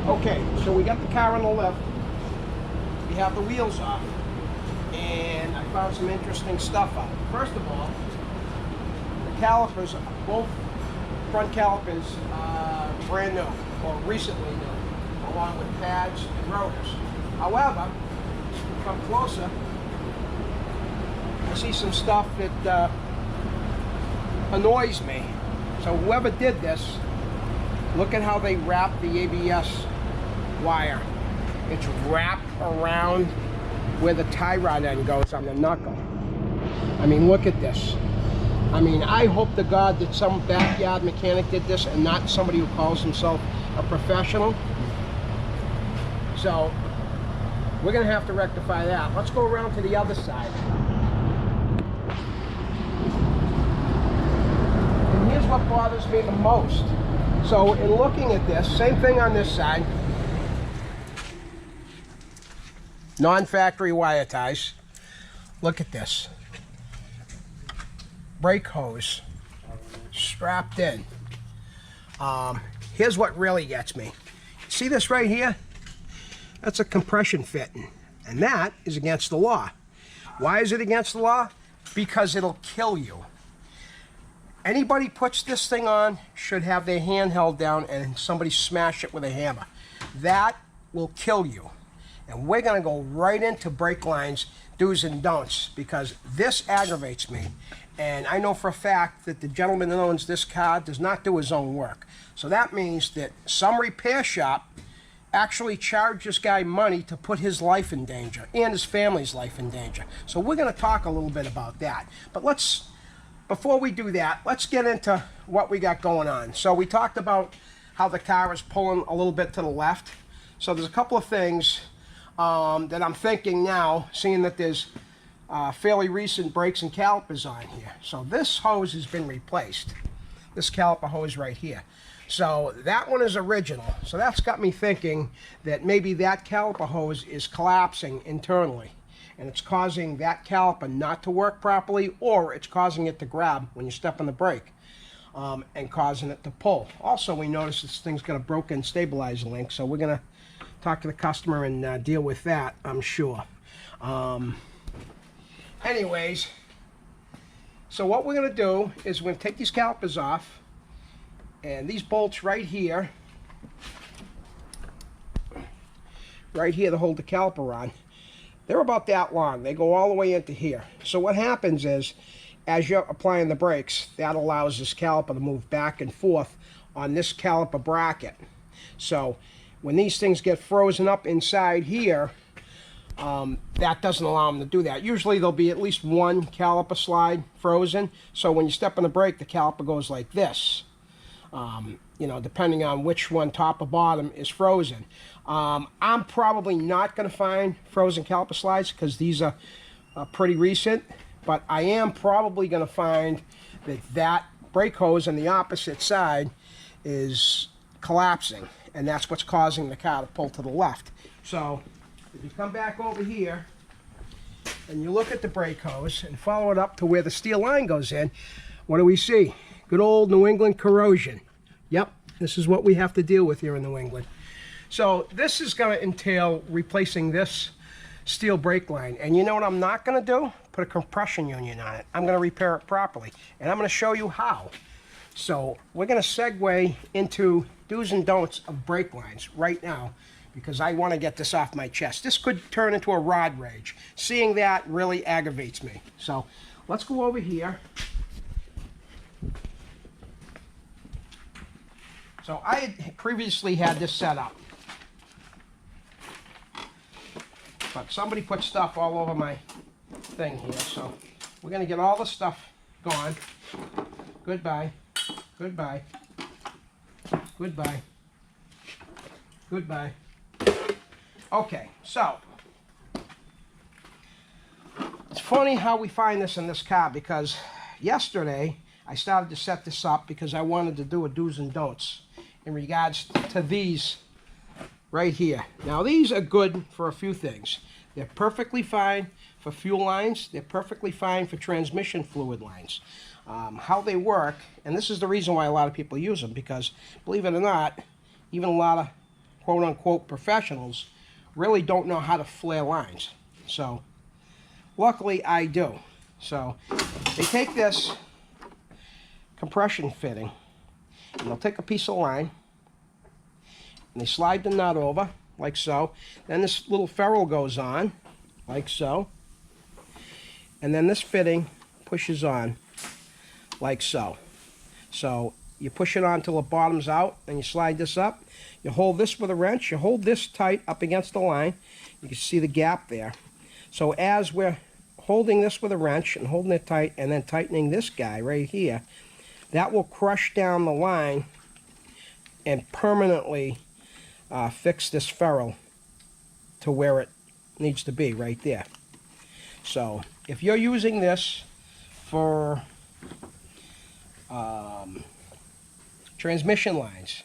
Okay, so we got the car on the lift. We have the wheels off. And I found some interesting stuff out. First of all, the calipers, both front calipers, brand new, or recently new, along with pads and rotors. However, if you come closer, I see some stuff that annoys me. So whoever did this, look at how they wrap the ABS wire. It's wrapped around where the tie rod end goes on the knuckle. I mean, look at this. I mean, I hope to God that some backyard mechanic did this and not somebody who calls himself a professional. So we're gonna have to rectify that. Let's go around to the other side. And here's what bothers me the most. So in looking at this, same thing on this side. Non-factory wire ties. Look at this. Brake hose strapped in. Here's what really gets me. See this right here? That's a compression fitting, and that is against the law. Why is it against the law? Because it'll kill you. Anybody puts this thing on should have their hand held down and somebody smash it with a hammer. That will kill you. And we're gonna go right into brake lines, do's and don'ts, because this aggravates me. And I know for a fact that the gentleman that owns this car does not do his own work. So that means that some repair shop actually charged this guy money to put his life in danger and his family's life in danger. So we're gonna talk a little bit about that. But before we do that, let's get into what we got going on. So we talked about how the car is pulling a little bit to the left. So there's a couple of things that I'm thinking now, seeing that there's fairly recent brakes and calipers on here. So this hose has been replaced. This caliper hose right here. So that one is original. So that's got me thinking that maybe that caliper hose is collapsing internally. And it's causing that caliper not to work properly, or it's causing it to grab when you step on the brake and causing it to pull. Also, we noticed this thing's got a broken stabilizer link, so we're going to talk to the customer and deal with that, I'm sure. Anyways, so what we're going to do is we're going to take these calipers off, and these bolts right here to hold the caliper on, they're about that long. They go all the way into here. So what happens is, as you're applying the brakes, that allows this caliper to move back and forth on this caliper bracket. So when these things get frozen up inside here, that doesn't allow them to do that. Usually there'll be at least one caliper slide frozen. So when you step on the brake, the caliper goes like this. You know, depending on which one, top or bottom, is frozen. I'm probably not going to find frozen caliper slides because these are pretty recent, but I am probably going to find that brake hose on the opposite side is collapsing, and that's what's causing the car to pull to the left. So if you come back over here and you look at the brake hose and follow it up to where the steel line goes in, what do we see? Good old New England corrosion. Yep, this is what we have to deal with here in New England. So this is going to entail replacing this steel brake line. And you know what I'm not going to do? Put a compression union on it. I'm going to repair it properly. And I'm going to show you how. So we're going to segue into do's and don'ts of brake lines right now, because I want to get this off my chest. This could turn into a rod rage. Seeing that really aggravates me. So let's go over here. So I had previously had this set up, but somebody put stuff all over my thing here. So we're going to get all the stuff gone. Goodbye. Goodbye. Goodbye. Goodbye. Okay, so it's funny how we find this in this car, because yesterday I started to set this up because I wanted to do a do's and don'ts in regards to these right here. Now these are good for a few things. They're perfectly fine for fuel lines. They're perfectly fine for transmission fluid lines. How they work, and this is the reason why a lot of people use them, because believe it or not, even a lot of quote-unquote professionals really don't know how to flare lines. So luckily I do. So they take this compression fitting and they'll take a piece of line and they slide the nut over like so. Then this little ferrule goes on like so. And then this fitting pushes on like so. So you push it on till it bottoms out, and you slide this up. You hold this with a wrench. You hold this tight up against the line. You can see the gap there. So as we're holding this with a wrench and holding it tight and then tightening this guy right here, that will crush down the line and permanently fix this ferrule to where it needs to be right there. So if you're using this for transmission lines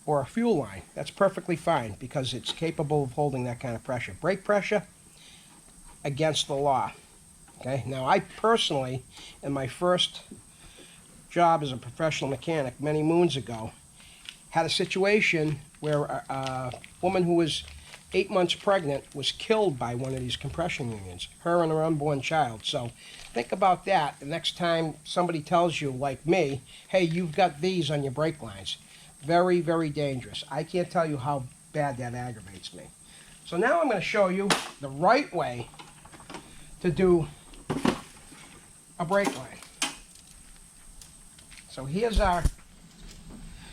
or a fuel line, that's perfectly fine because it's capable of holding that kind of pressure. Brake pressure, against the law. Okay, now I personally, in my first job as a professional mechanic many moons ago, had a situation where a woman who was 8 months pregnant was killed by one of these compression unions, her and her unborn child. So think about that the next time somebody tells you, like me, hey, you've got these on your brake lines. Very, very dangerous. I can't tell you how bad that aggravates me. So now I'm going to show you the right way to do a brake line. So here's our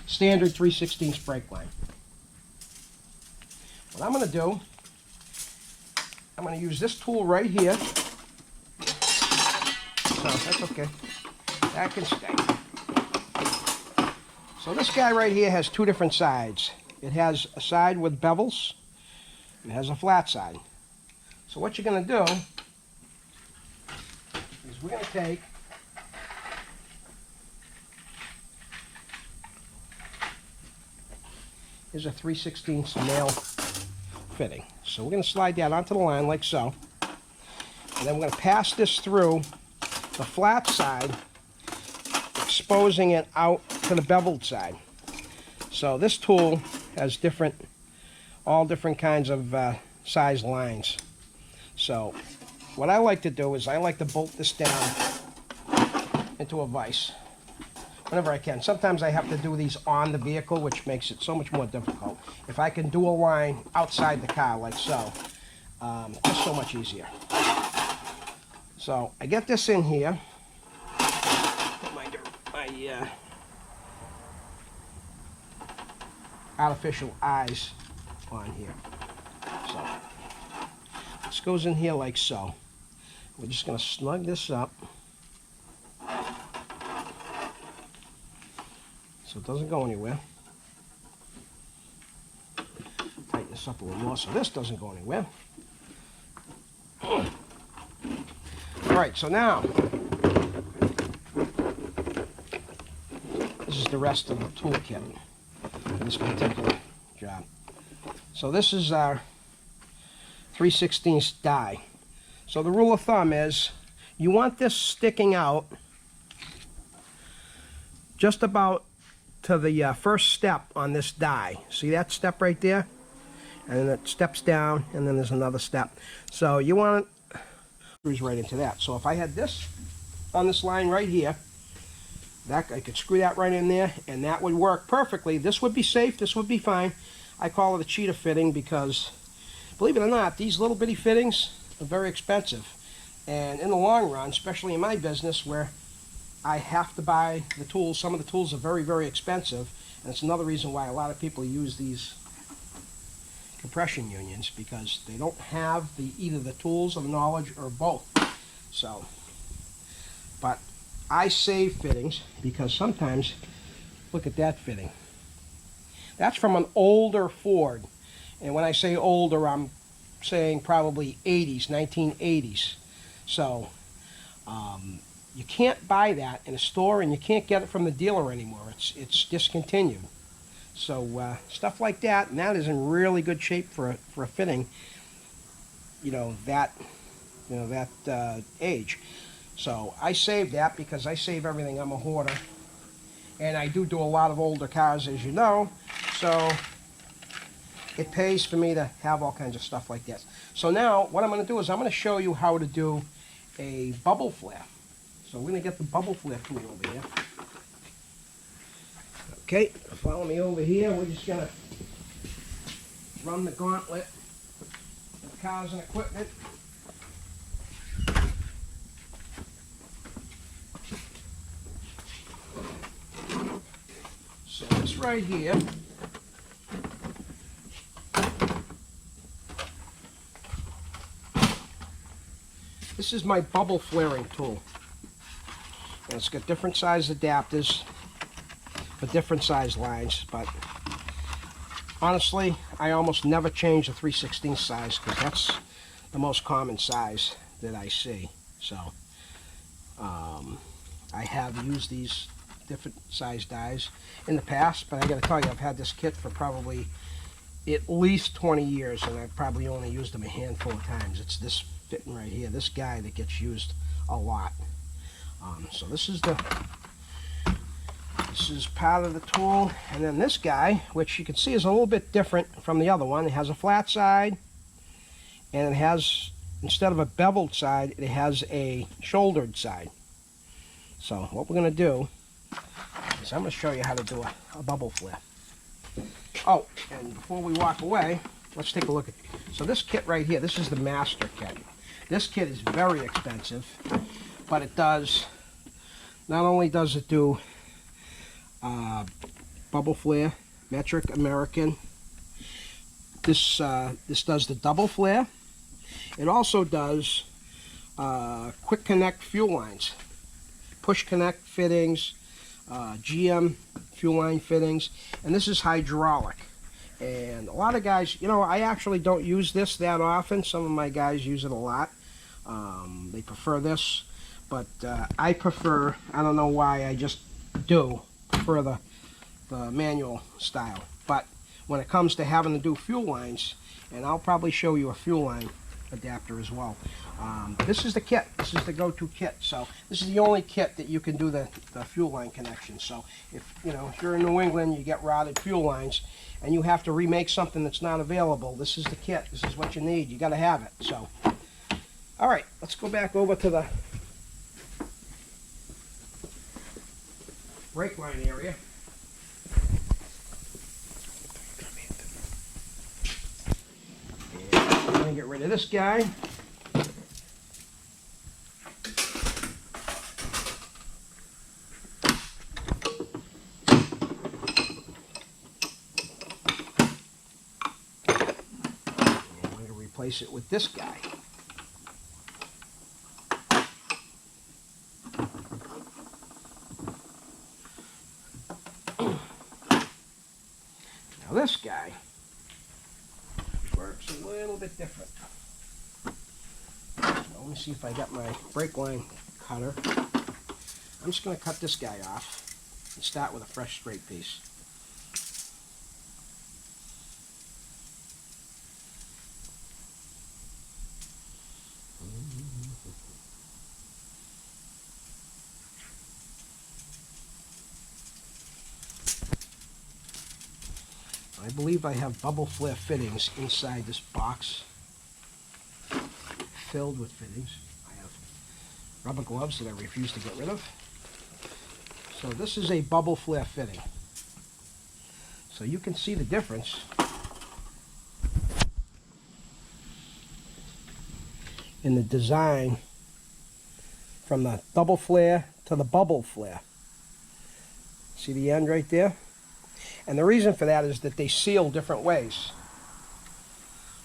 standard 3/16 brake line. What I'm going to do, I'm going to use this tool right here. So that's okay. That can stay. So this guy right here has two different sides. It has a side with bevels, and it has a flat side. So what you're going to do is we're going to take here's a 3/16 nail fitting. So we're going to slide that onto the line like so. And then we're going to pass this through the flat side, exposing it out to the beveled side. So this tool has all different kinds of size lines. So what I like to do is I like to bolt this down into a vise whenever I can. Sometimes I have to do these on the vehicle, which makes it so much more difficult. If I can do a line outside the car like so, just so much easier. So I get this in here. Put my artificial eyes on here. So this goes in here like so. We're just going to snug this up so it doesn't go anywhere. Tighten this up a little more so this doesn't go anywhere. Alright, so now this is the rest of the toolkit for this particular job. So this is our 3/16 die. So the rule of thumb is you want this sticking out just about to the first step on this die. See that step right there? And then it steps down, and then there's another step. So you want it screws right into that. So if I had this on this line right here, that I could screw that right in there, and that would work perfectly. This would be safe. This would be fine. I call it a cheetah fitting because, believe it or not, these little bitty fittings are very expensive. And in the long run, especially in my business where I have to buy the tools, some of the tools are very, very expensive, and it's another reason why a lot of people use these compression unions, because they don't have either the tools or the knowledge or both. So, but I save fittings because sometimes, look at that fitting. That's from an older Ford. And when I say older, I'm saying probably 80s, 1980s. So, you can't buy that in a store, and you can't get it from the dealer anymore. It's discontinued. So stuff like that, and that is in really good shape for a fitting. That age. So I save that because I save everything. I'm a hoarder, and I do a lot of older cars, as you know. So it pays for me to have all kinds of stuff like this. So now what I'm going to do is I'm going to show you how to do a bubble flare. So we're going to get the bubble flare tool over here. Okay, follow me over here. We're just going to run the gauntlet of cars and equipment. So this right here this is my bubble flaring tool. And it's got different size adapters for different size lines, but honestly, I almost never change the 3/16 size because that's the most common size that I see. So I have used these different size dies in the past, but I got to tell you, I've had this kit for probably at least 20 years, and I've probably only used them a handful of times. It's this fitting right here, this guy that gets used a lot. So this is part of the tool, and then this guy, which you can see is a little bit different from the other one. It has a flat side, and it has, instead of a beveled side, it has a shouldered side. So what we're going to do is I'm going to show you how to do a bubble flare. Oh, and before we walk away, let's take a look at it. So this kit right here, this is the master kit. This kit is very expensive, but it does, not only does it do bubble flare, metric, American, this does the double flare. It also does quick connect fuel lines, push connect fittings, GM fuel line fittings, and this is hydraulic. And a lot of guys, you know, I actually don't use this that often. Some of my guys use it a lot. They prefer this, but I prefer, I don't know why, I just do prefer the manual style. But when it comes to having to do fuel lines, and I'll probably show you a fuel line adapter as well. This is the kit. This is the go-to kit. So this is the only kit that you can do the fuel line connection. So if you're in New England, you get rotted fuel lines, and you have to remake something that's not available, this is the kit. This is what you need. You got to have it. So, all right, let's go back over to the brake line area. And I'm going to get rid of this guy. Replace it with this guy. Now this guy works a little bit different. So let me see if I got my brake line cutter. I'm just going to cut this guy off and start with a fresh straight piece. I believe I have bubble flare fittings inside this box, filled with fittings. I have rubber gloves that I refuse to get rid of. So this is a bubble flare fitting. So you can see the difference in the design from the double flare to the bubble flare. See the end right there? And the reason for that is that they seal different ways.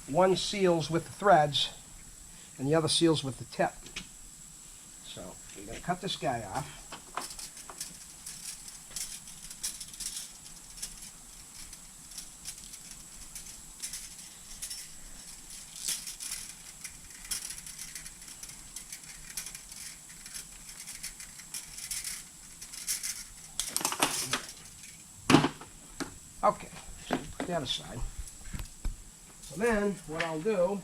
One seals with the threads, and the other seals with the tip. So we're going to cut this guy off. Okay, so put that aside. So then, what I'll do,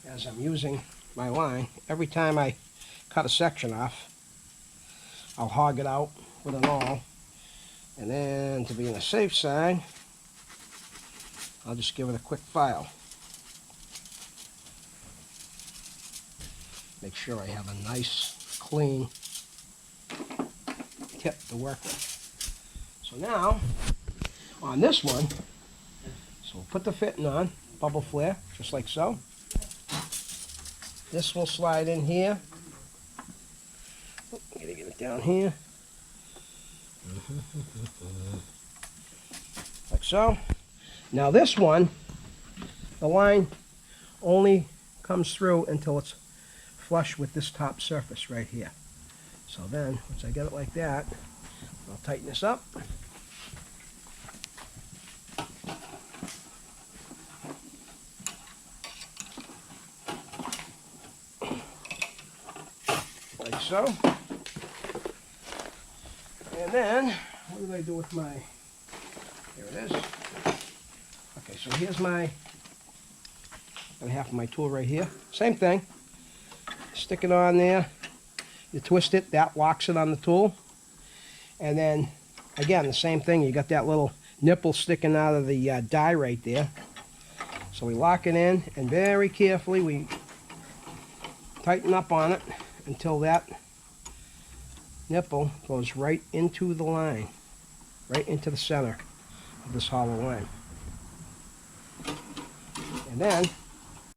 as I'm using my line, every time I cut a section off, I'll hog it out with an awl. And then, to be on the safe side, I'll just give it a quick file. Make sure I have a nice, clean tip to work with. So now, on this one, so we'll put the fitting on, bubble flare, just like so. This will slide in here. Oh, I gotta get it down here. Like so. Now this one, the line only comes through until it's flush with this top surface right here. So then, once I get it like that, I'll tighten this up. Like so. And then, what do I do with my, here it is. Okay, so here's my, got half of my tool right here. Same thing. Stick it on there. You twist it, that locks it on the tool. And then, again, the same thing. You got that little nipple sticking out of the die right there. So we lock it in, and very carefully we tighten up on it until that nipple goes right into the line, right into the center of this hollow line. And then